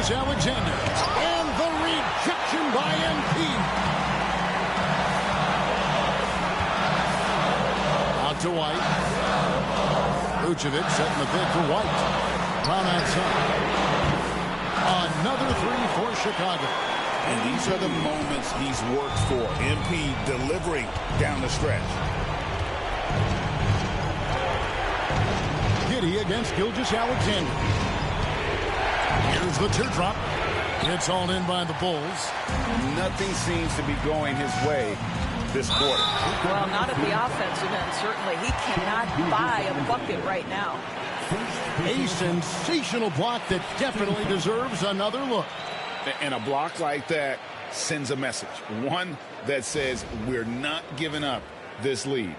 Gilgeous-Alexander. And the rejection by MP. Out to White. Vucevic setting the bid for White. Brown outside. Another three for Chicago. And these are the moments he's worked for. MP delivering down the stretch. Giddey against Gilgeous-Alexander. Here's the teardrop. It's all in by the Bulls. Nothing seems to be going his way this quarter. Well, not at the offensive end, certainly. He cannot buy a bucket right now. A sensational block that definitely deserves another look. And a block like that sends a message. One that says we're not giving up this lead.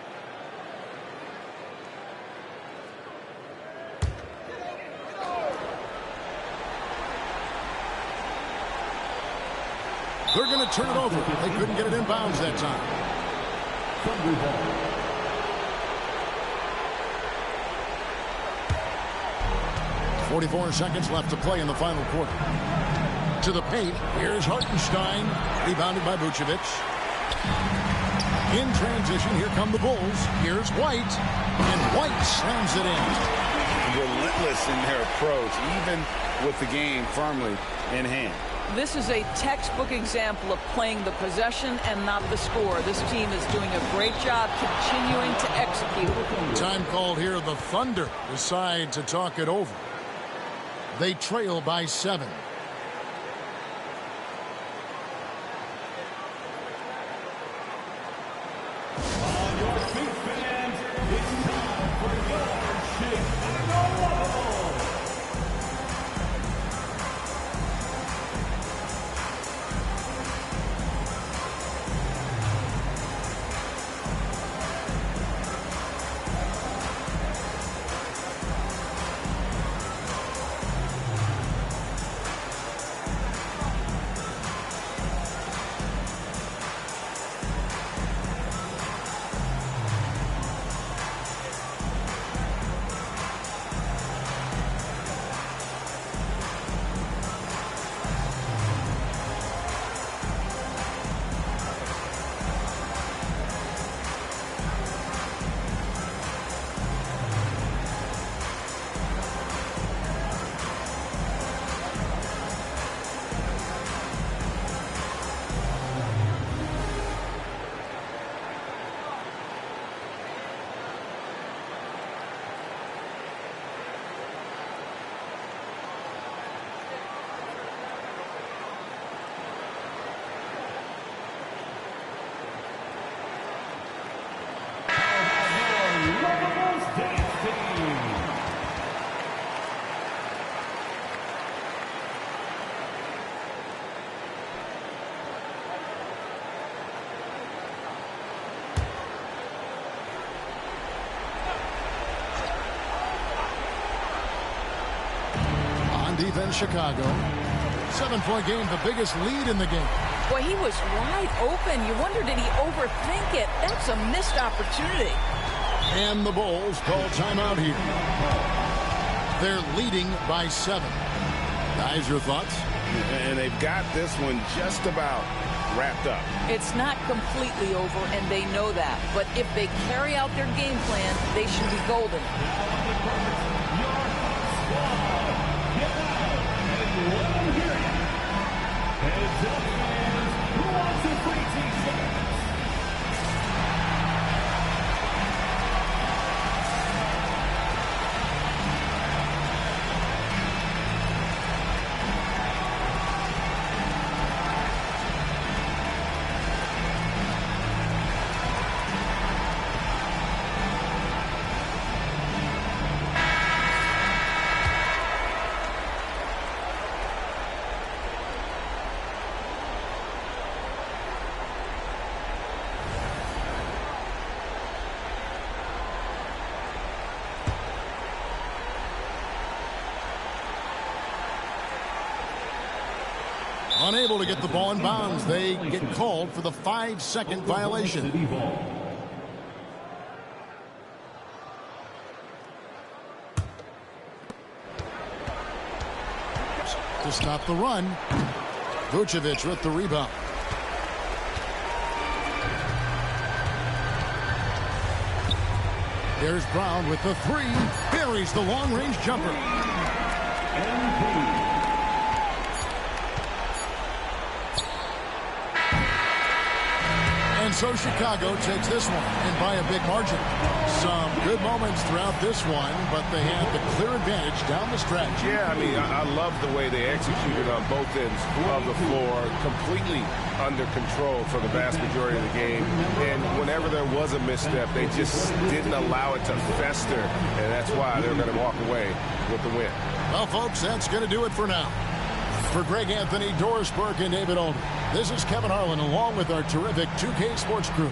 They're going to turn it over. They couldn't get it in bounds that time. 44 seconds left to play in the final quarter. To the paint. Here's Hartenstein. Rebounded by Vucevic. In transition, here come the Bulls. Here's White. And White slams it in. Relentless in their approach, even with the game firmly in hand. This is a textbook example of playing the possession and not the score. This team is doing a great job continuing to execute. Time called here. The Thunder decide to talk it over. They trail by 7. On your feet, fans, it's time for your Chicago. Defense Chicago. 7-point game, the biggest lead in the game. Boy, he was wide open. You wonder, did he overthink it? That's a missed opportunity. And the Bulls call timeout here. They're leading by 7. Guys, your thoughts? And they've got this one just about wrapped up. It's not completely over, and they know that. But if they carry out their game plan, they should be golden. Heads up, fans. Who wants a free t-shirt? Unable to get the ball in bounds. They get called for the 5-second violation. to stop the run. Vucevic with the rebound. There's Brown with the three. Buries the long-range jumper. And so Chicago takes this one, and by a big margin. Some good moments throughout this one, but they had the clear advantage down the stretch. Yeah, I mean, I love the way they executed on both ends of the floor, completely under control for the vast majority of the game. And whenever there was a misstep, they just didn't allow it to fester, and that's why they're going to walk away with the win. Well, folks, that's going to do it for now. For Greg Anthony, Doris Burke, and David Olney, this is Kevin Harlan along with our terrific 2K Sports crew,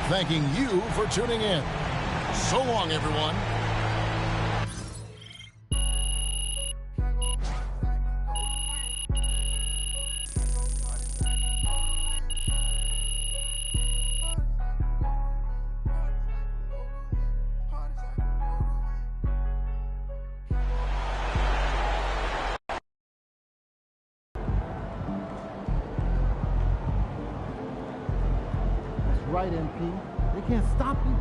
thanking you for tuning in. So long, everyone. Right, MP. They can't stop you.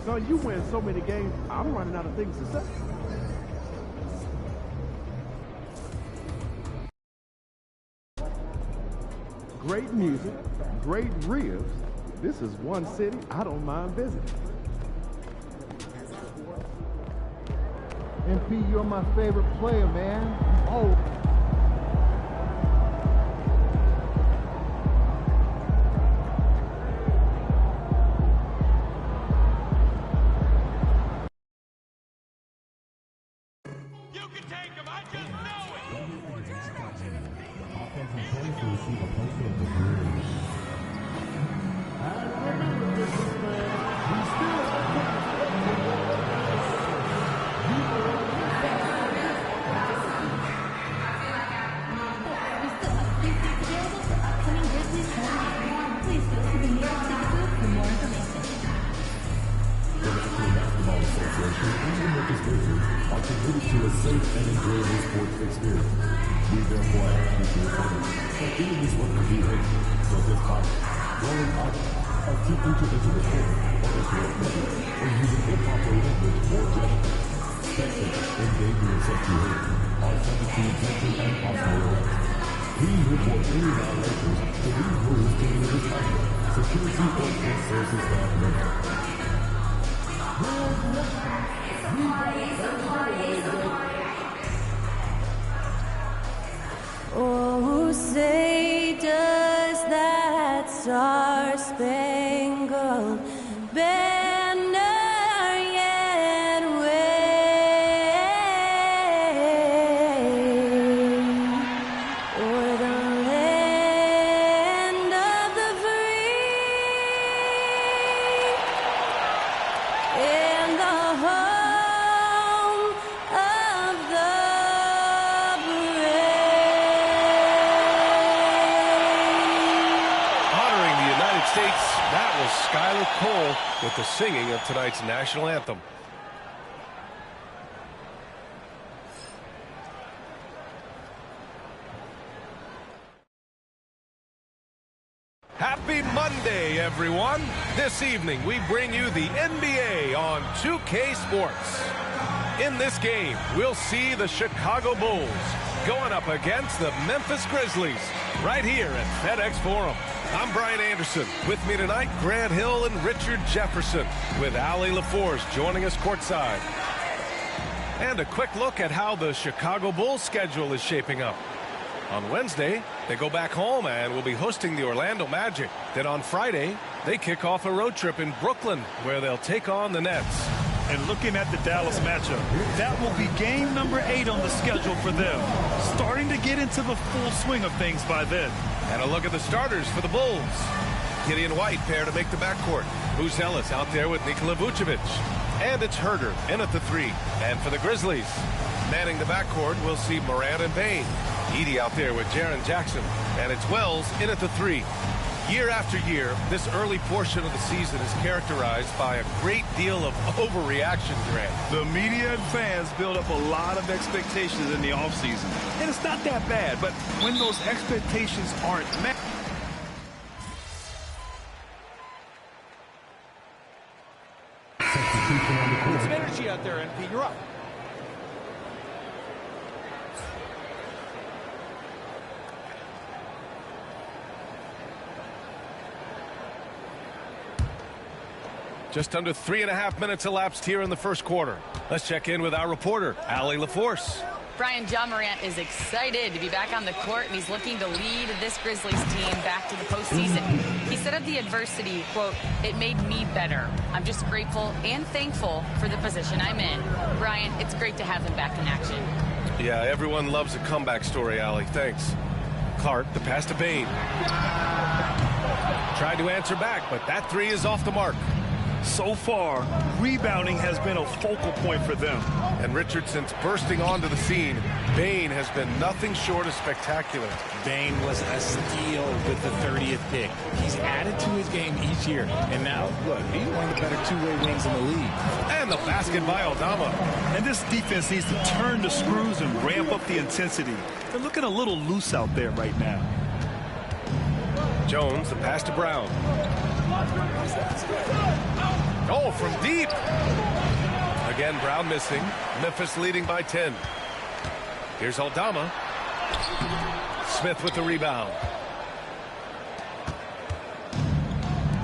So you win so many games, I'm running out of things to say. Great music, great ribs. This is one city I don't mind visiting. MP, you're my favorite player, man. Oh. Oh, say does that star-spangled banner yet wave o'er the land of the free and the home of the States, that was Skylar Cole with the singing of tonight's national anthem. Happy Monday, everyone. This evening, we bring you the NBA on 2K Sports. In this game, we'll see the Chicago Bulls going up against the Memphis Grizzlies right here at FedEx Forum. I'm Brian Anderson. With me tonight, Grant Hill and Richard Jefferson, with Allie LaForce joining us courtside. And a quick look at how the Chicago Bulls schedule is shaping up. On Wednesday, they go back home and will be hosting the Orlando Magic. Then on Friday, they kick off a road trip in Brooklyn, where they'll take on the Nets. And looking at the Dallas matchup, that will be game number 8 on the schedule for them. Starting to get into the full swing of things by then. And a look at the starters for the Bulls. Gideon White pair to make the backcourt. Booz Ellis out there with Nikola Vucevic. And it's Herter in at the 3. And for the Grizzlies, manning the backcourt, we'll see Morant and Bane. Edey out there with Jaren Jackson. And it's Wells in at the 3. Year after year, this early portion of the season is characterized by a great deal of overreaction, Grant. The media and fans build up a lot of expectations in the offseason. And it's not that bad, but when those expectations aren't met. Some energy out there, MP. You're up. Just under 3.5 minutes elapsed here in the first quarter. Let's check in with our reporter, Allie LaForce. Brian, Ja Morant is excited to be back on the court, and he's looking to lead this Grizzlies team back to the postseason. He said of the adversity, quote, "It made me better. I'm just grateful and thankful for the position I'm in." Brian, it's great to have him back in action. Yeah, everyone loves a comeback story, Allie. Thanks. Clark, the pass to Bane. Tried to answer back, but that 3 is off the mark. So far, rebounding has been a focal point for them. And Richardson's bursting onto the scene. Bane has been nothing short of spectacular. Bane was a steal with the 30th pick. He's added to his game each year. And now, look, he's one of the better two-way wings in the league. And the basket by Aldama. And this defense needs to turn the screws and ramp up the intensity. They're looking a little loose out there right now. Jones, the pass to Brown. Oh, from deep. Again, Brown missing. Memphis leading by 10. Here's Aldama. Smith with the rebound.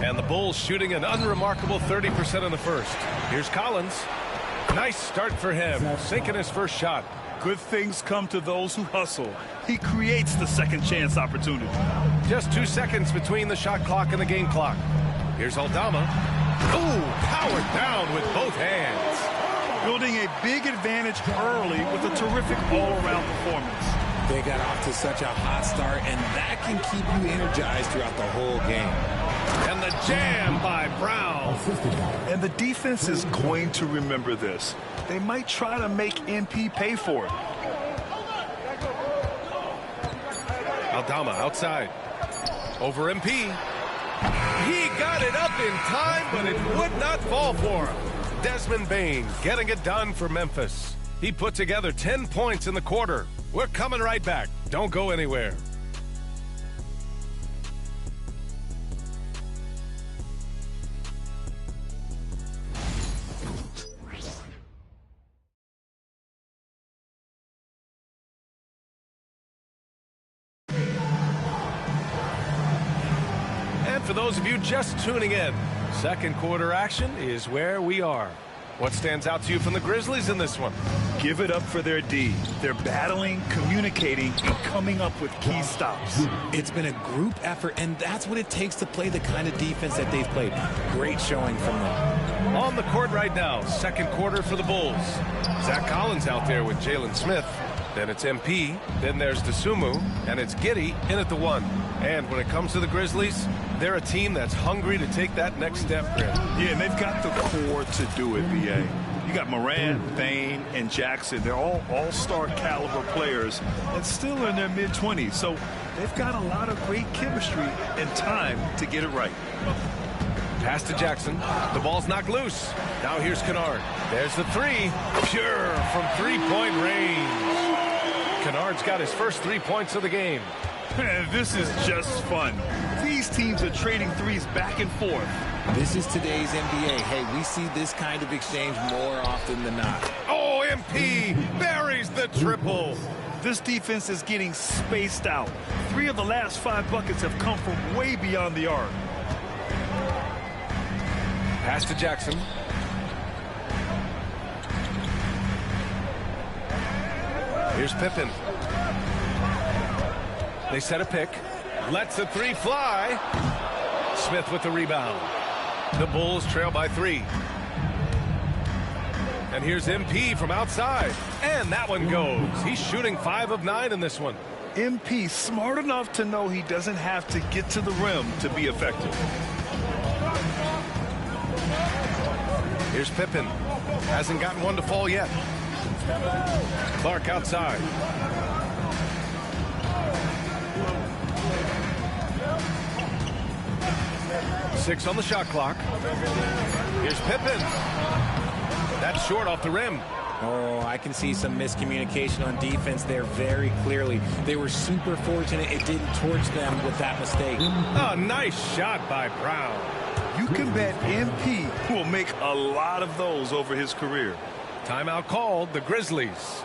And the Bulls shooting an unremarkable 30% in the first. Here's Collins. Nice start for him, sinking his first shot. Good things come to those who hustle. He creates the second chance opportunity. Just 2 seconds between the shot clock and the game clock. Here's Aldama. Ooh, powered down with both hands. Building a big advantage early with a terrific all-around performance. They got off to such a hot start, and that can keep you energized throughout the whole game. And the jam by Brown. And the defense is going to remember this. They might try to make MP pay for it. Aldama outside. Over MP. He got it up in time, but it would not fall for him. Desmond Bane getting it done for Memphis. He put together 10 points in the quarter. We're coming right back. Don't go anywhere. For those of you just tuning in, second quarter action is where we are. What stands out to you from the Grizzlies in this one? Give it up for their D. They're battling, communicating, and coming up with key stops. It's been a group effort, and that's what it takes to play the kind of defense that they've played. Great showing from them. On the court right now, second quarter for the Bulls. Zach Collins out there with Jalen Smith. Then it's MP, then there's Dosunmu, and it's Giddey in at the 1. And when it comes to the Grizzlies, they're a team that's hungry to take that next step, Grant. Yeah, and they've got the core to do it, B.A. You got Morant, Bane, and Jackson. They're all all-star caliber players and still in their mid-20s. So they've got a lot of great chemistry and time to get it right. Pass to Jackson. The ball's knocked loose. Now here's Kennard. There's the 3. Pure from three-point range. Kennard's got his first 3 points of the game. This is just fun. These teams are trading threes back and forth. This is today's NBA. Hey, we see this kind of exchange more often than not. Oh, MP buries the triple. This defense is getting spaced out. 3 of the last 5 buckets have come from way beyond the arc. Pass to Jackson. Here's Pippen. They set a pick. Lets the 3 fly. Smith with the rebound. The Bulls trail by 3. And here's MP from outside. And that one goes. He's shooting 5 of 9 in this one. MP smart enough to know he doesn't have to get to the rim to be effective. Here's Pippen. Hasn't gotten one to fall yet. Clark outside. Six on the shot clock. Here's Pippen. That's short off the rim. Oh, I can see some miscommunication on defense there very clearly. They were super fortunate it didn't torch them with that mistake. Oh, nice shot by Brown. You can bet MP will make a lot of those over his career. Timeout called, the Grizzlies.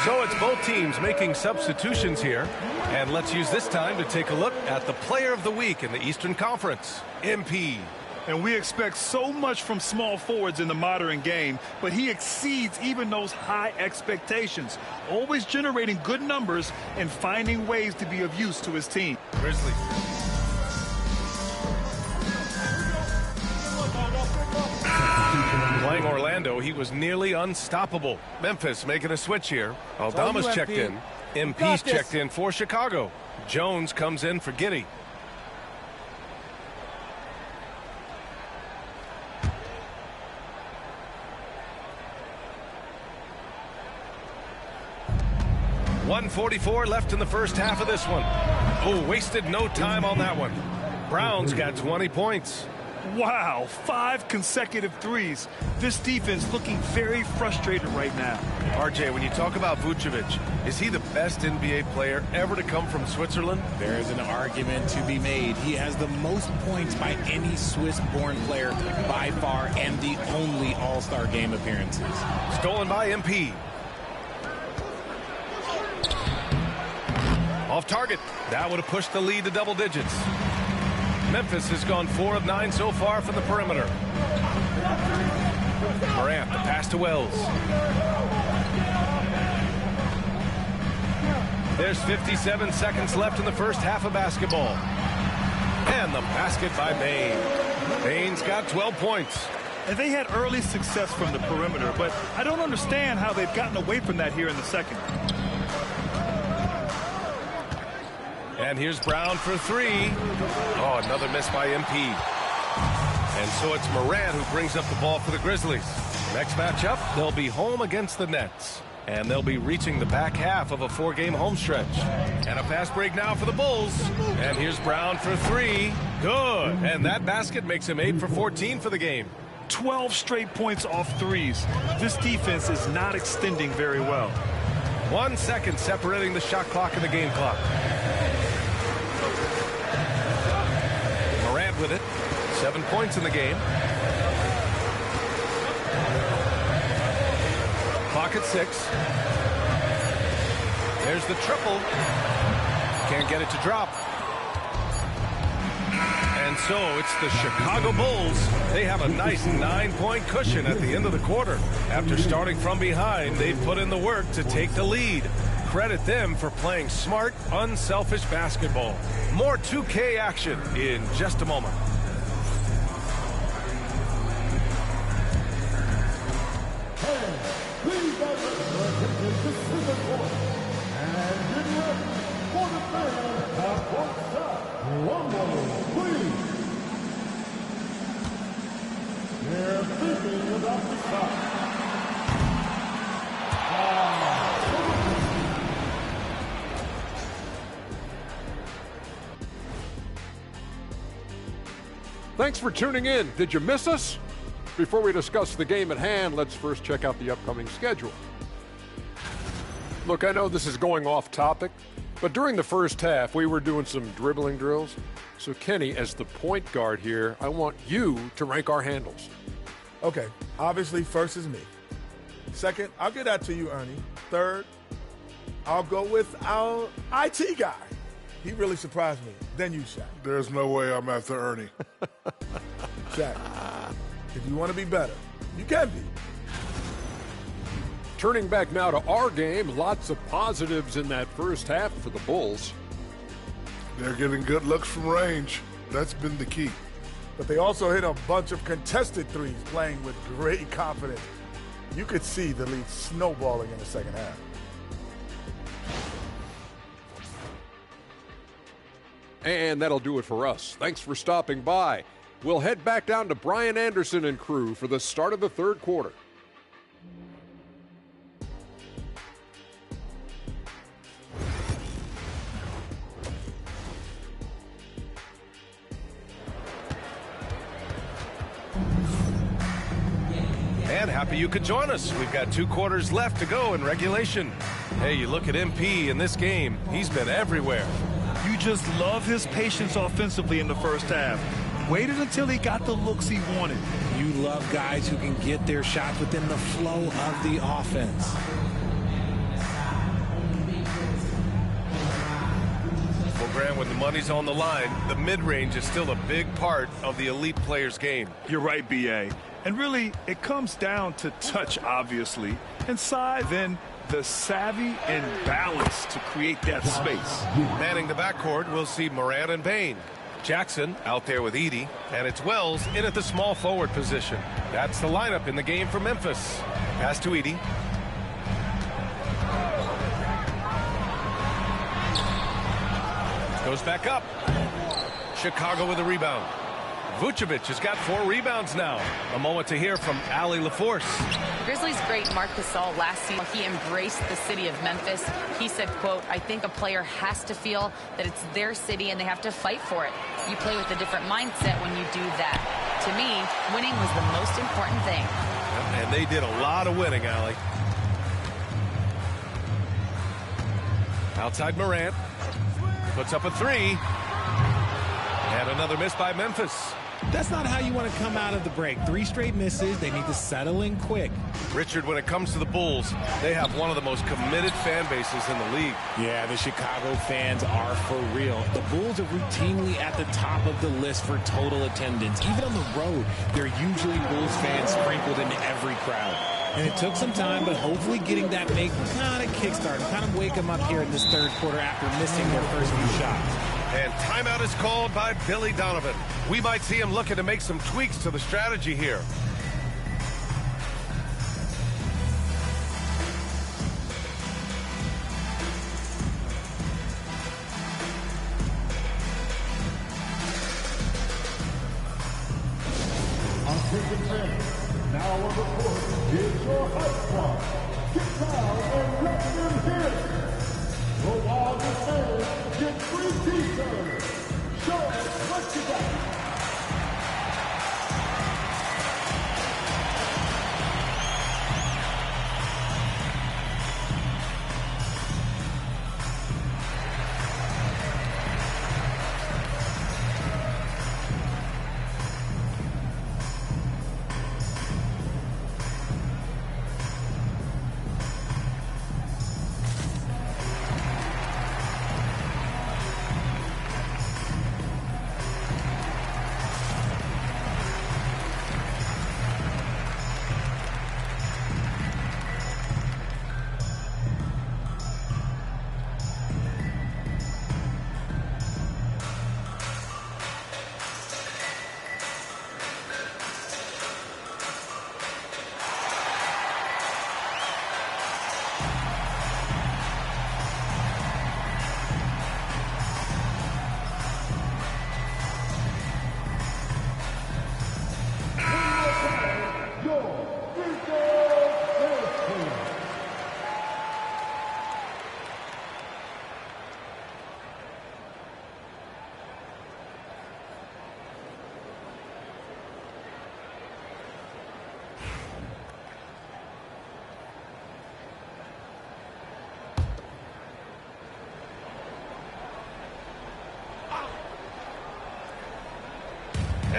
So it's both teams making substitutions here. And let's use this time to take a look at the player of the week in the Eastern Conference, MP. And we expect so much from small forwards in the modern game, but he exceeds even those high expectations, always generating good numbers and finding ways to be of use to his team. Grizzlies. Playing Orlando, he was nearly unstoppable. Memphis making a switch here. Aldama's checked in. MP's checked in for Chicago. Jones comes in for Giddey. .144 left in the first half of this one. Oh, wasted no time on that one. Brown's got 20 points. Wow, 5 consecutive threes. This defense looking very frustrated right now. RJ, when you talk about Vucevic, is he the best NBA player ever to come from Switzerland? There is an argument to be made. He has the most points by any Swiss-born player by far and the only All-Star game appearances. Stolen by MP. Off target. That would have pushed the lead to double digits. Memphis has gone 4 of 9 so far from the perimeter. Morant, the pass to Wells. There's 57 seconds left in the first half of basketball. And the basket by Bane. Bane's got 12 points. And they had early success from the perimeter, but I don't understand how they've gotten away from that here in the second. And here's Brown for 3. Oh, another miss by MP. And so it's Morant who brings up the ball for the Grizzlies. Next matchup, they'll be home against the Nets. And they'll be reaching the back half of a 4-game home stretch. And a fast break now for the Bulls. And here's Brown for 3. Good. And that basket makes him 8 for 14 for the game. 12 straight points off threes. This defense is not extending very well. 1 second separating the shot clock and the game clock. Morant with it. 7 points in the game. Clock at 6. There's the triple. Can't get it to drop. And so it's the Chicago Bulls. They have a nice 9-point cushion at the end of the quarter. After starting from behind, they've put in the work to take the lead. Credit them for playing smart, unselfish basketball. More 2K action in just a moment. Thanks for tuning in. Did you miss us? Before we discuss the game at hand, let's first check out the upcoming schedule. Look, I know this is going off topic, but during the first half, we were doing some dribbling drills. So, Kenny, as the point guard here, I want you to rank our handles. Okay, obviously, first is me. Second, I'll get that to you, Ernie. Third, I'll go with our IT guy. He really surprised me. Then you, Shaq. There's no way I'm after Ernie. Shaq, if you want to be better, you can be. Turning back now to our game, lots of positives in that first half for the Bulls. They're getting good looks from range. That's been the key. But they also hit a bunch of contested threes, playing with great confidence. You could see the lead snowballing in the second half. And that'll do it for us. Thanks for stopping by. We'll head back down to Brian Anderson and crew for the start of the third quarter. And happy you could join us. We've got 2 quarters left to go in regulation. Hey, you look at MP in this game, he's been everywhere. You just love his patience offensively in the first half. Waited until he got the looks he wanted. You love guys who can get their shots within the flow of the offense. Well, Grant, when the money's on the line, the mid-range is still a big part of the elite player's game. You're right, B.A. And really, it comes down to touch, obviously, and size, then the savvy and balance to create that space. Manning the backcourt, we'll see Morant and Bane. Jackson out there with Edey, and it's Wells in at the small forward position. That's the lineup in the game for Memphis. Pass to Edey. Goes back up. Chicago with a rebound. Vucevic has got 4 rebounds now. A moment to hear from Allie LaForce. Grizzlies great Marc Gasol last season, he embraced the city of Memphis. He said, quote, I think a player has to feel that it's their city and they have to fight for it. You play with a different mindset when you do that. To me, winning was the most important thing. And they did a lot of winning, Allie. Outside Morant. Puts up a 3. And another miss by Memphis. That's not how you want to come out of the break. 3 straight misses. They need to settle in quick. Richard, when it comes to the Bulls, they have one of the most committed fan bases in the league. Yeah, the Chicago fans are for real. The Bulls are routinely at the top of the list for total attendance. Even on the road, there are usually Bulls fans sprinkled into every crowd. And it took some time, but hopefully getting that make kind of kickstart and kind of wake them up here in this third quarter after missing their first few shots. And timeout is called by Billy Donovan. We might see him looking to make some tweaks to the strategy here. Now on the court is your hype squad. Get down and let them hear it. The wildest fans get free t-shirts. Show us what you got.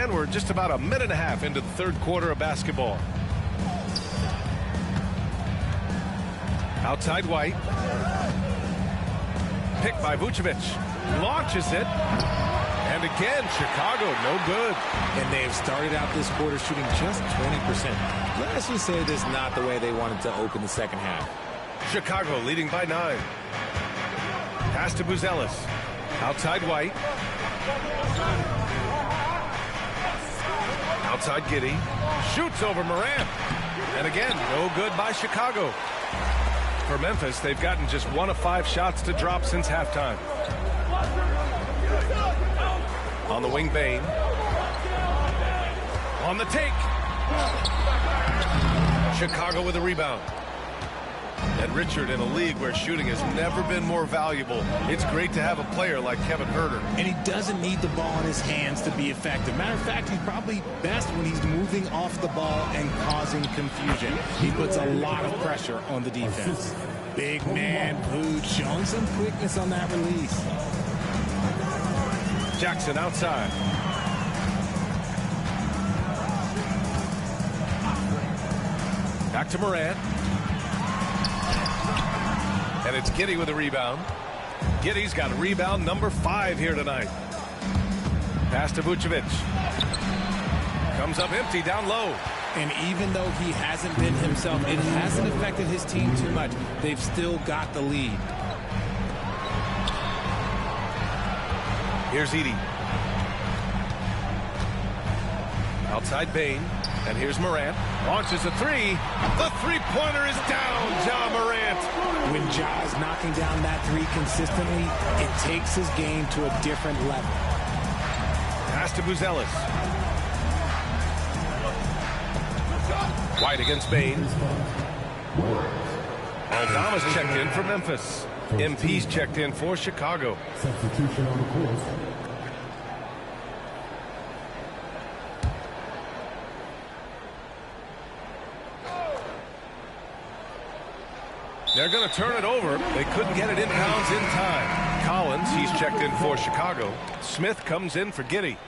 And we're just about a minute and a half into the third quarter of basketball. Outside White. Picked by Vucevic. Launches it. And again, Chicago, no good. And they've started out this quarter shooting just 20%. Let's just say this is not the way they wanted to open the second half. Chicago leading by 9. Pass to Buzelis. Outside White. Outside Giddey. Shoots over Morant. And again, no good by Chicago. For Memphis, they've gotten just 1 of 5 shots to drop since halftime. On the wing, Bane. On the take. Chicago with a rebound. And Richard, in a league where shooting has never been more valuable, it's great to have a player like Kevin Huerter. And he doesn't need the ball in his hands to be effective. Matter of fact, he's probably best when he's moving off the ball and causing confusion. He puts a lot of pressure on the defense. Big man, Vooch, showing some quickness on that release. Jackson outside. Back to Morant. And it's Giddey with a rebound. Giddey's got rebound number 5 here tonight. Pass to Vucevic. Comes up empty down low. And even though he hasn't been himself, it hasn't affected his team too much. They've still got the lead. Here's Edey. Outside Bane. And here's Morant. Launches a 3. The three-pointer is down, Ja Morant. When Ja's knocking down that 3 consistently, it takes his game to a different level. Pass to Buzelis. White against Bane. Aldama's checked in for Memphis. MP's checked in for Chicago. Substitution on the court. They're going to turn it over. They couldn't get it inbounds in time. Collins, he's checked in for Chicago. Smith comes in for Giddey.